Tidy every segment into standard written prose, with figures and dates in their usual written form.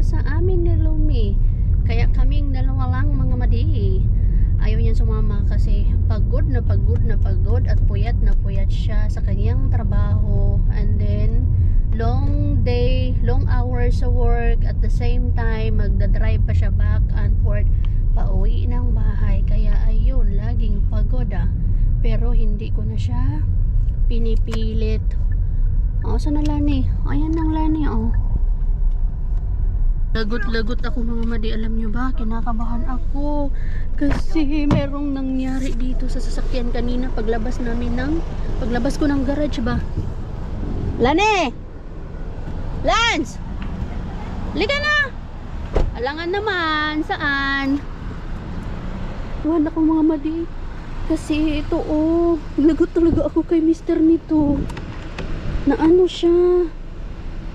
sumama sa amin ni Lumi. Kaya kaming dalawa lang mga madi. Ayaw niya sumama kasi pagod na pagod na pagod at puyat na puyat siya sa kanyang trabaho. And then, long day, long hours sa work. At the same time, magdadrive pa siya back and forth pauwi ng bahay. Kaya ayun, laging pagod Pero hindi ko na siya pinipilit. Saan na Lani? Ayan ang Lani Lagot-lagot ako mga madi. Alam nyo ba, kinakabahan ako kasi merong nangyari dito sa sasakyan kanina paglabas ko ng garage ba. Lani! Lance! Liga na! Alangan naman, saan? Wala ako mga madi. Kasi ito lagot talaga ako kay mister nito. Na ano siya,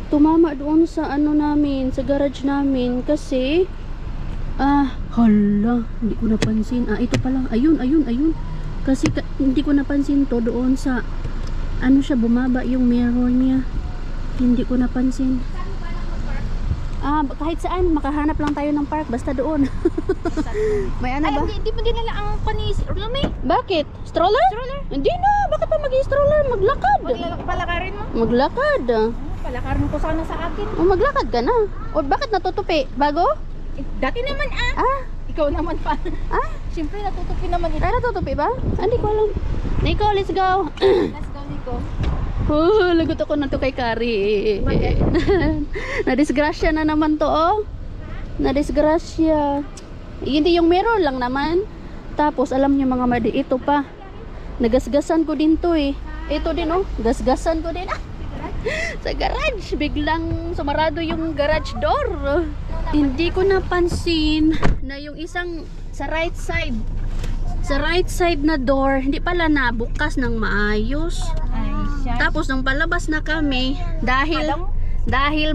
tumama doon sa namin, sa garage namin kasi hala, hindi ko napansin. Ito pala, ayun. Kasi hindi ko napansin to doon sa siya, bumaba yung mirror niya. Hindi ko napansin. Kahit saan, makahanap lang tayo ng park, basta doon. May ba? Hindi mo dinala ang panis, Lumi? Bakit? Stroller? Hindi na, bakit pa mag-stroller? Maglakad. Palakarin mo? Maglakad. Palakarin ko sana sa akin. Maglakad ka na. O bakit natutupi? Bago? Dati naman Ikaw naman pa. Siyempre natutupi naman ito. Ay, natutupi ba? Hindi ko alam. Nico, let's go. Let's go, Nico. Lagot ako na to kay Kari. Nadisgrasya na naman to Nadisgrasya. Hindi yung mirror lang naman. Tapos alam niyo mga madi, ito pa. Nagasgasan ko din to Ito din gasgasan ko din. Sa garage, biglang sumarado yung garage door. Hindi ko napansin na yung isang sa right side na door, hindi pala nabukas ng maayos. Tapos nung palabas na kami, dahil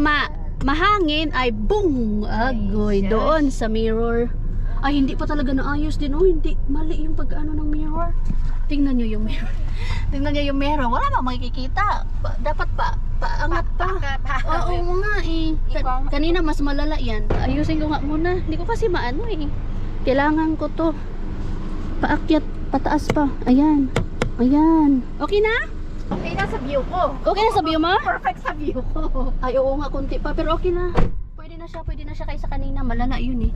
mahangin ay boom, agoy doon sa mirror. Ay, hindi pa talaga naayos din. Hindi mali yung pag-ano ng mirror. Tingnan nyo yung mirror. Wala ba makikita? Dapat paangat pa. Oo nga Kanina mas malala yan. Ayusin ko nga muna. Hindi ko kasi maano Kailangan ko to paakyat, pataas pa. Ayan. Okay na? Okay na sa view ko. Okay na sa view mo? Perfect sa view ko. Ay, oo nga, konti pa. Pero okay na. Pwede na siya kaysa kanina. Malala yun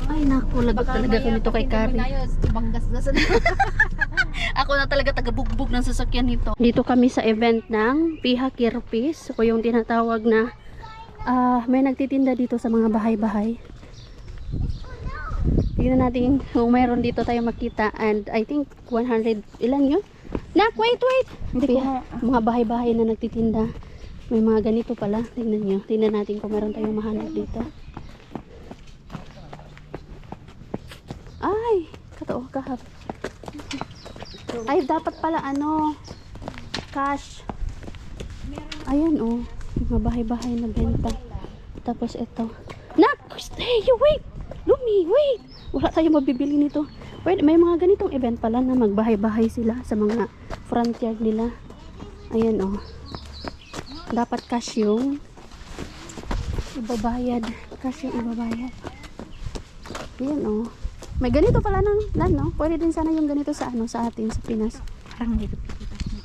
Ay, naku, lagot talaga kami to kay Kari. Ibang gasgasan. Ako na talaga tagabugbog ng sasakyan nito. Dito kami sa event ng Piha Kirpis. O yung tinatawag na may nagtitinda dito sa mga bahay-bahay. Tingnan natin kung mayroon dito tayo makita. And I think 100, ilan yun? Nak, wait! Mga bahay-bahay na nagtitinda. May mga ganito pala. Tingnan natin kung meron tayong mahanap dito. Ay, katoo kahap. Ay, dapat pala cash. Ayan mga bahay-bahay na benta. Tapos ito. Nak, stay, you wait. Lumi, wait. Wala tayong mabibili nito. Pwede, may mga ganitong event pala na magbahay-bahay sila sa mga front yard nila. Ayan dapat cash yung ibabayad. Ayan may ganito pala pwede din sana yung ganito sa sa atin sa Pinas.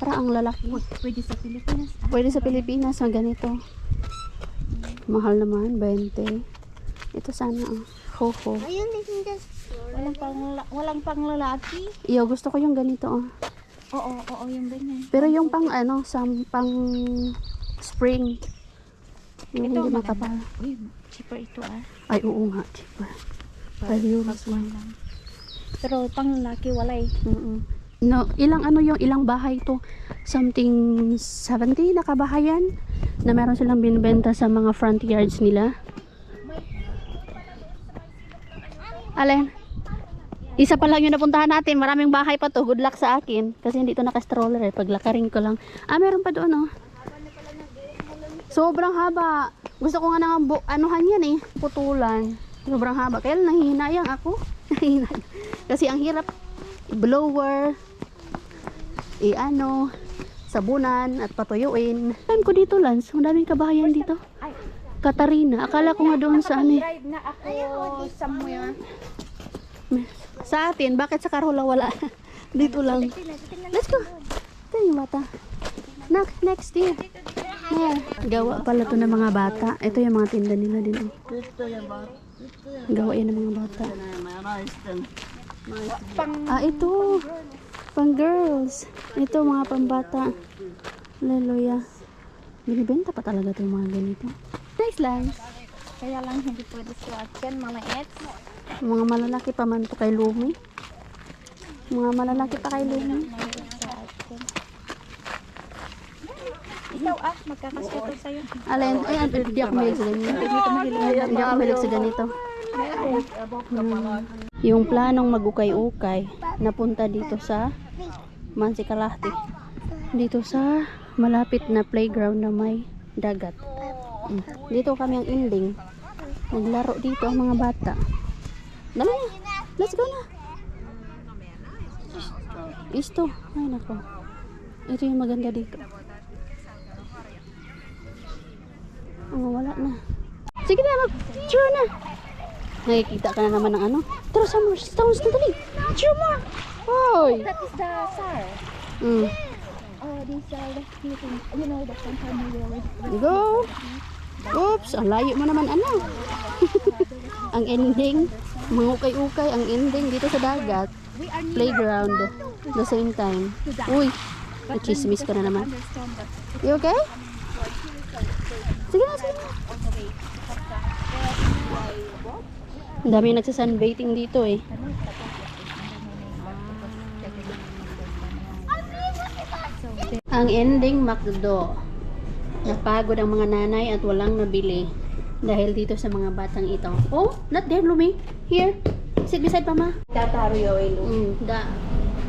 Para ang lalaki. Pwede sa Pilipinas. Pwede sa Pilipinas ang ganito. Mahal naman, 20. Ito sana Hoho. Ayun, walang pang lalaki. Iyo, gusto ko yung ganito Oo, yung ganyan. Pero yung pang pang spring. Yung Ito hindi makapal. Uy, cheaper ito Ay, oo nga, cheaper. 5 euros lang. Pero pang lalaki walay. No, ilang bahay to? Something 70 na kabahayan na meron silang binibenta sa mga front yards nila. Alin? Isa pa lang yung napuntahan natin. Maraming bahay pa to. Good luck sa akin. Kasi hindi to naka-stroller Paglakarin ko lang. Meron pa doon Sobrang haba. Gusto ko nga nang anuhan yan putulan. Sobrang haba. Kaya nanghihinayang ako. Kasi ang hirap. Blower. Sabunan at patuyuin. Time ko dito, Lance. Ang daming kabahayan dito. Katarina. Akala ko nga doon sa ano eh. Drive na ako somewhere. Sa atin, bakit sa Carola wala? Dito lang. Let's go. Ito yung bata. Next year. Yeah. Gawa pala to ng mga bata. Ito yung mga tinda nila din. Gawa yan ng mga bata. Ito. Pang girls. Ito mga pambata. Hallelujah. Binibenta pa talaga ito yung mga ganito. Nice lang. Kaya lang hindi pwede sa akin, maliit. Mga malalaki pa man to kay Lumi. Mga malalaki pa kay Lumi. Sa akin. Ikaw magkakasuto sa'yo. Alin, hindi ako mahilig sa ganito. Hindi ako mahilig sa ganito. Yung planong magukay-ukay, napunta dito sa Mansikalahti. Dito sa malapit na playground na may dagat. Dito kami ang ending. Naglaro dito ang mga bata. Dali na. Let's go na. Isto. Ay nako. Ito yung maganda dito. Wala na. Sige na, mag-draw na. Nakikita ka na naman ng ano. Draw some more stones na dali. Draw more. Hoy. That is the SAR. These are the meeting. You know, the family. Go. Oops, ang layo mo naman ano. Ang ending, mangukay-ukay ang ending dito sa dagat. Playground. The same time. Uy, chismis ka na naman. You okay? Sige na, sige na. Ang dami nagsasunbathing dito eh. Ang ending, McDo. Napagod ang mga nanay at walang nabili dahil dito sa mga batang ito. Oh, not there, Lumi. Here. Sit beside Mama. Tatario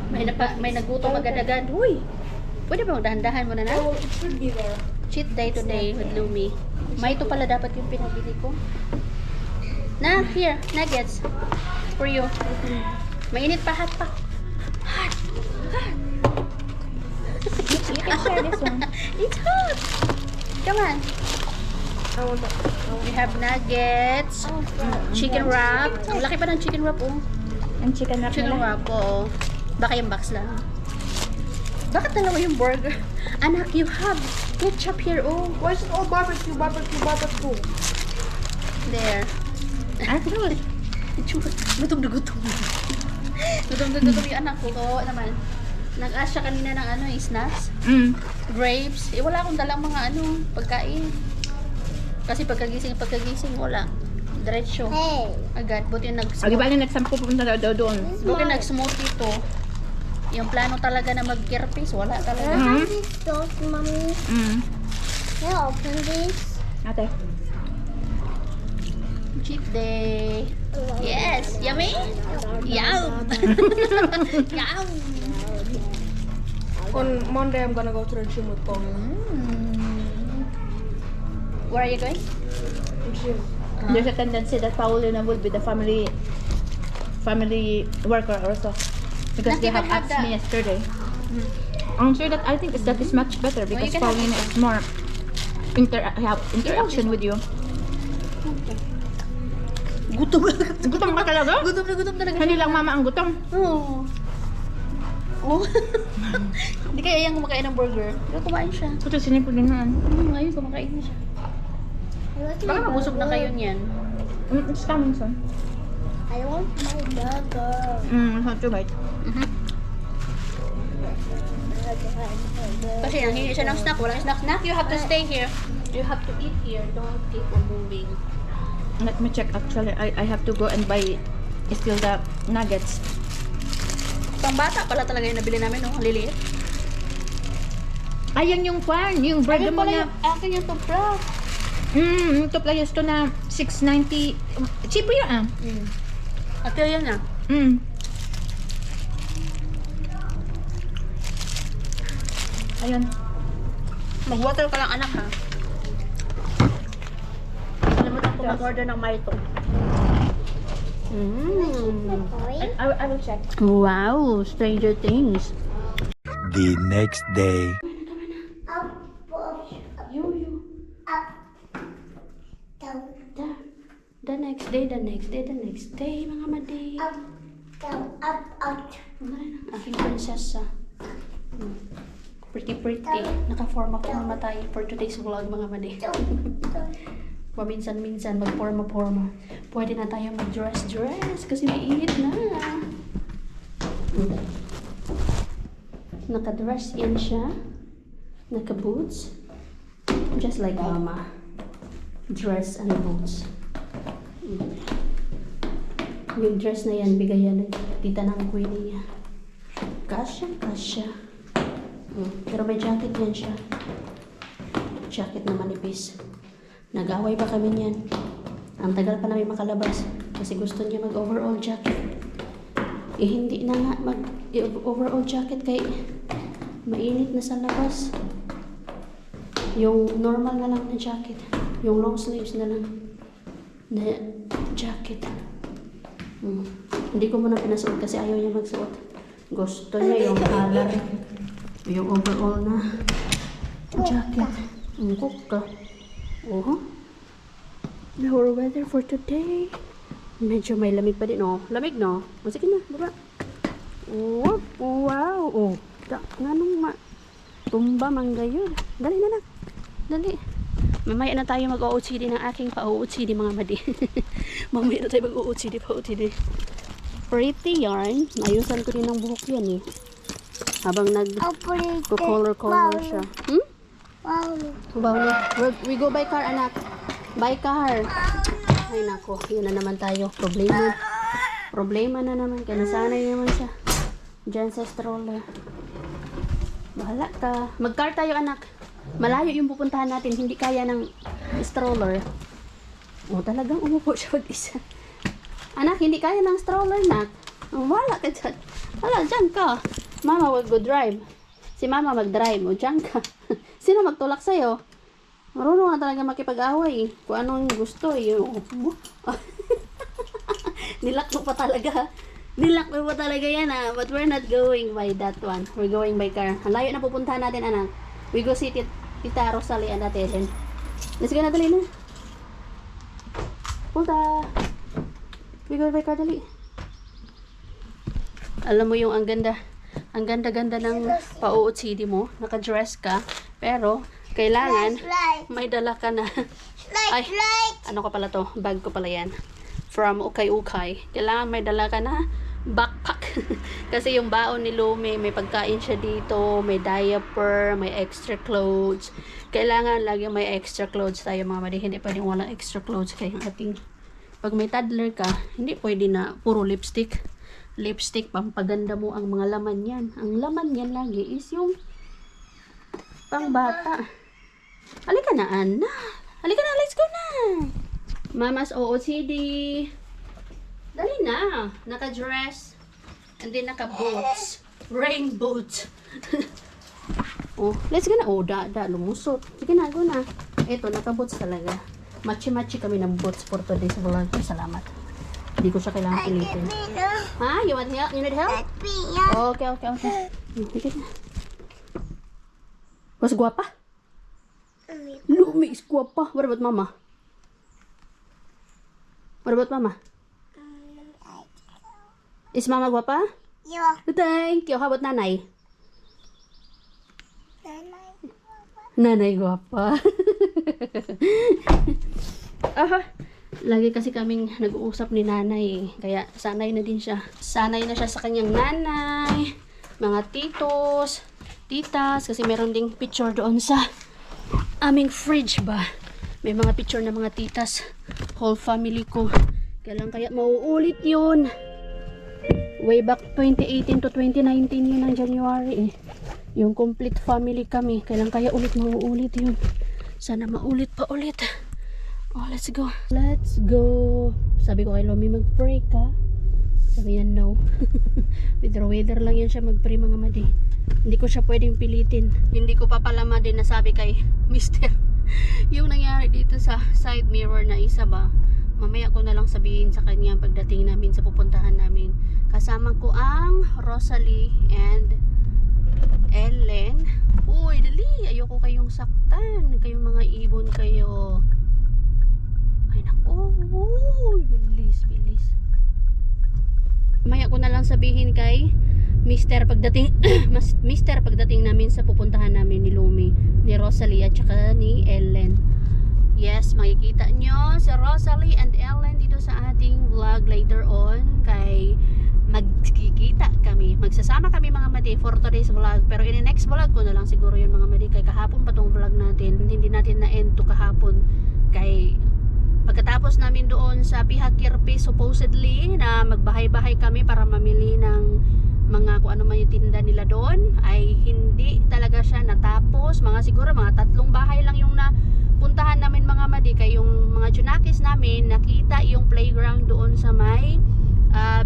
May nagutom agad-agad. Uy, pwede ba magdahan-dahan mo na na? Oh, it should be there. Cheat day today with Lumi. May ito pala dapat yung pinabili ko. Na, here, nuggets. For you. Mainit pa, hot pa. Hot. You can share this one. It's hot. Come on. We have nuggets, chicken wrap. Ang laki pa ng chicken wrap, oh. Ang chicken wrap Chicken nila. wrap, oh. Baka yung box lang. Bakit dalawa yung burger? Anak, you have ketchup here, oh. Why is it all barbecue? There. Good. Gutom na gutom. Gutom na gutom yung anak ko. Oo naman. Nag-ask siya kanina ng ano, snacks. Grapes. Eh, wala akong dalang mga ano, pagkain. Kasi pagkagising, wala. Diretso. Agad. Buti yung Agi ba na nagsampu pupunta daw doon? buti nag-smoothie to. Yung plano talaga na mag-kirpis, wala talaga. These dolls, mommy. Can I open this? Ate. Cheat day. Yes. Yummy? Yum. Yum. On Monday, I'm gonna go to the gym with Paul. Where are you going? Gym. There's a tendency that Paulina will be the family worker also. Because Not they even have have asked the- me yesterday. I'm sure that I think that is much better because can Paulina is more have interaction with you. Gutom. Gutom ka talaga? Gutom na gutom talaga. Hindi lang mama ang gutom. Oo. Oh. Hindi kaya yung kumakain ng burger. Pero kumain siya. Ito sinipod din na. Ngayon kumakain na siya. Baka mabusog na kayo niyan. It's coming soon. I want my burger. Not too bad. Kasi nanghingi siya ng snack. Walang snack. Snack, you have to stay here. You have to eat here. Don't keep on moving. Let me check actually. I have to go and buy still the nuggets. Pang bata pala talaga yung nabili namin, no? Ang liliit. Ayan yung fan, yung burger mo na. Akin yung tupla. Ito players to na 690. Cheap yun ah. At yan na. Ayun. Mag-water ka lang, anak, ha? Kalimutan ko mag-order ng Maito. I will check. Wow, Stranger Things. The next day. next day, the next day, the next day, mga madi. Up, down, up, out. Ano rin ang aking prinsesa. Pretty. Naka-forma tayo for today's vlog, mga madi. Paminsan-minsan, mag-forma. Pwede na tayo mag-dress kasi mainit na. Naka-dress yan siya. Naka-boots. Just like mama. Dress and boots. Yung dress na yan, bigayan ng tita ng Queenie niya. Kasya. Pero may jacket yan siya. Jacket na manipis. Nag-away pa kami niyan. Ang tagal pa namin makalabas. Kasi gusto niya mag-overall jacket. Hindi na nga mag-overall jacket kay mainit na sa labas. Yung normal na lang na jacket. Yung long sleeves na lang na jacket. Hindi ko muna pinasuot kasi ayaw niya magsuot. Gusto niya yung color. Yung overall na jacket. Cook ka. Our weather for today. Medyo may lamig pa din. Lamig no? Sige na, baba. Wow. Nga nung tumba mangga yun. Dali na. Dali. Mamaya na tayo mag-OOTD ng aking pa-OOTD, mga madi. Mamaya na tayo mag-OOTD, pa-OOTD. Pretty yarn. Ayusan ko din ng buhok yan eh. Habang nag-color siya. Wow. We go by car, anak. By car. Ay nako, yun na naman tayo. Problema na naman. Kaya nasanay naman siya. Diyan sa stroller. Bahala ka. Mag-car tayo, anak. Malayo yung pupuntahan natin. Hindi kaya ng stroller. Talagang umupo siya mag-isa. Anak, hindi kaya ng stroller, nak. Wala ka dyan. Wala, dyan ka. Mama will go drive. Si mama mag-drive. Dyan ka. Sino magtulak sa'yo? Marunong nga talaga makipag-away. Kung anong gusto, Nilak mo pa talaga. Yan, But we're not going by that one. We're going by car. Ang layo na pupuntahan natin, anak. We go see Tita Rosalie and Ate Ellen. Let's go na, dali na. Punta. We go by car, dali. Alam mo yung ang ganda ng pa-OOTD mo. Naka-dress ka. Pero, kailangan may dala ka na. Ano ka pala to? Bag ko pala yan. From Ukay. Kailangan may dala ka na backpack. Kasi yung baon ni Lumi, may pagkain siya dito, may diaper, may extra clothes. Kailangan lagi may extra clothes tayo, mga madi. Hindi pwedeng walang extra clothes kaya ating pag may toddler ka, hindi pwede na puro lipstick. Pampaganda mo ang mga laman yan. Ang laman yan lagi is yung pangbata. Halika na, Anna. Let's go na. Mama's OOTD. Dali na. Naka-dress. And then naka-boots. Rain boots. Let's go na. Lumusot. Sige na, go na. Ito, naka-boots talaga. Matchy-matchy kami ng boots for today's vlog. Salamat. Hindi ko siya kailangan pilitin. Ha? You want help? You need help? Okay. Sige na. Was guapa? Lumi is guapa. What about mama? Is mama guapa? Yeah. Thank you. How about nanay? Nanay guapa. Lagi kasi kaming nag-uusap ni nanay. Kaya sanay na din siya. Sanay na siya sa kanyang nanay, mga titos, titas. Kasi meron ding picture doon sa aming fridge ba. May mga picture ng mga titas. Whole family ko. Kaya mauulit yun. Way back 2018 to 2019 yun ang January eh. Yung complete family kami. Kaya mauulit yun. Sana maulit pa ulit. Let's go. Sabi ko kay Lomi, mag-pray ka. Sabi yan, no. Weather lang yan siya mag-pray, mga madi. Hindi ko siya pwedeng pilitin. Hindi ko pa pala madi nasabi kay Mr. Yung nangyari dito sa side mirror na isa ba, mamaya ko na lang sabihin sa kanya pagdating namin sa pupuntahan namin. Kasama ko ang Rosalie and Ellen. Uy, dali. Ayoko kayong saktan. Kayong mga ibon kayo. Ay, naku. Uy, bilis, bilis. Maya ko na lang sabihin kay Mr. pagdating Mr. pagdating namin sa pupuntahan namin ni Lumi, ni Rosalie at saka ni Ellen. Yes, makikita nyo si Rosalie and Ellen dito sa ating vlog later on. Kay magkikita kami, magsasama kami mga madi for today's vlog. Pero in the next vlog ko na lang siguro yun mga madi. Kay kahapon pa tong vlog natin, hindi natin na-end to kahapon. Kay pagkatapos namin doon sa Pihakirpi supposedly na magbahay-bahay kami para mamili ng mga kung ano man yung tinda nila doon, ay hindi talaga siya natapos. Siguro mga 3 bahay lang yung napuntahan namin mga madi. Kay yung mga Junakis namin nakita yung playground doon sa may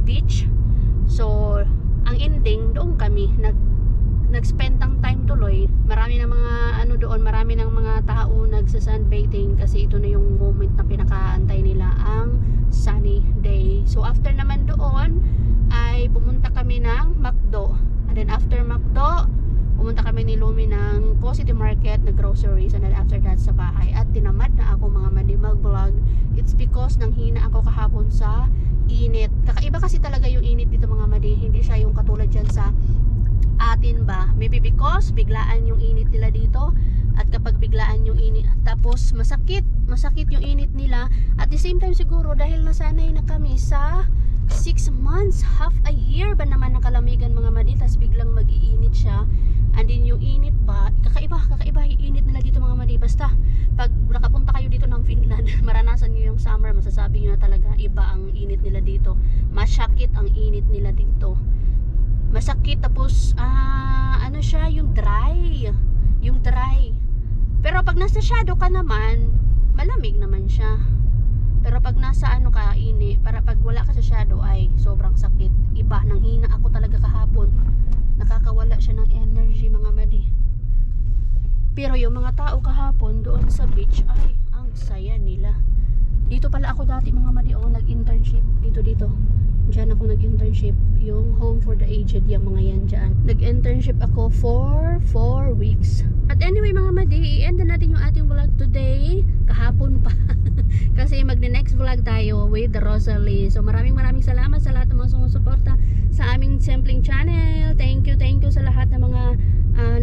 beach. So ang ending doon kami nag-spend ng time tuloy. Marami ng mga doon, marami ng mga tao nagsa-sunbathing kasi ito na yung moment na pinakaantay nila, ang sunny day. So after naman doon ay pumunta kami ng McDo. And then after McDo, pumunta kami ni Lumi ng Positive Market na groceries. And then after that sa bahay. At tinamad na ako mga madi mag-vlog. It's because nang hina ako kahapon sa init. Kakaiba kasi talaga yung init dito mga madi. Hindi siya yung katulad dyan sa atin ba. Maybe because biglaan yung init nila dito. At kapag biglaan yung init, tapos masakit yung init nila. At the same time siguro dahil nasanay na kami sa 6 months, half a year ba naman ng kalamigan mga madi, tas biglang mag-iinit siya. And then yung init ba, kakaiba yung init nila dito mga madi. Basta pag nakapunta kayo dito ng Finland, maranasan nyo yung summer, masasabi nyo na talaga iba ang init nila dito. Masyakit ang init nila dito. Masakit, tapos ano siya, yung dry. Pero pag nasa shadow ka naman, malamig naman siya. Pero pag nasa para pag wala ka sa shadow ay sobrang sakit. Iba, nang hina ako talaga kahapon. Nakakawala siya ng energy mga madi. Pero yung mga tao kahapon doon sa beach ay ang saya nila. Dito pala ako dati mga madi, nag-internship dito. Diyan ako nag-internship, yung Home for the Aged, yung mga yan dyan. Nag-internship ako for 4 weeks. At anyway mga madi, i-end na natin yung ating vlog today. Kahapon pa. Kasi mag-next vlog tayo with Rosalie. So maraming salamat sa lahat ng mga sumusuporta sa aming Simpling channel. Thank you sa lahat ng mga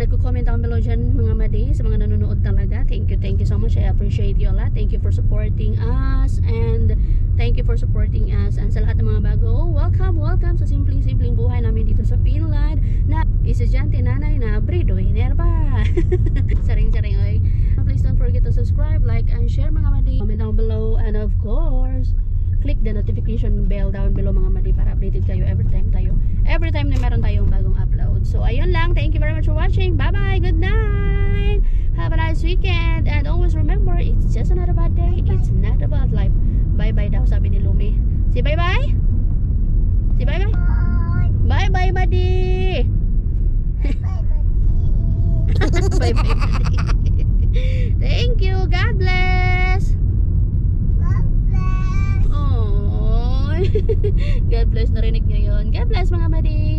nagko-comment down below dyan mga madi, sa mga nanonood talaga. Thank you so much. I appreciate you a lot. Thank you for supporting us, and thank you for supporting us. And sa lahat ng mga bago, welcome sa simpleng buhay namin dito sa Finland na estudyante nanay na breadwinner pa. Saring oy. Please don't forget to subscribe, like, and share mga madi. Comment down below, and of course click the notification bell down below mga madi para updated kayo every time na meron tayong bagong upload. So ayun lang, thank you very much for watching. Bye bye, good night, have a nice weekend, and always remember, it's just another bad day, it's not about life. Bye bye daw sabi ni Lumi. Si bye bye madi. Bye bye madi. Thank you, God bless. God bless, narinig nyo yun. God bless mga madi.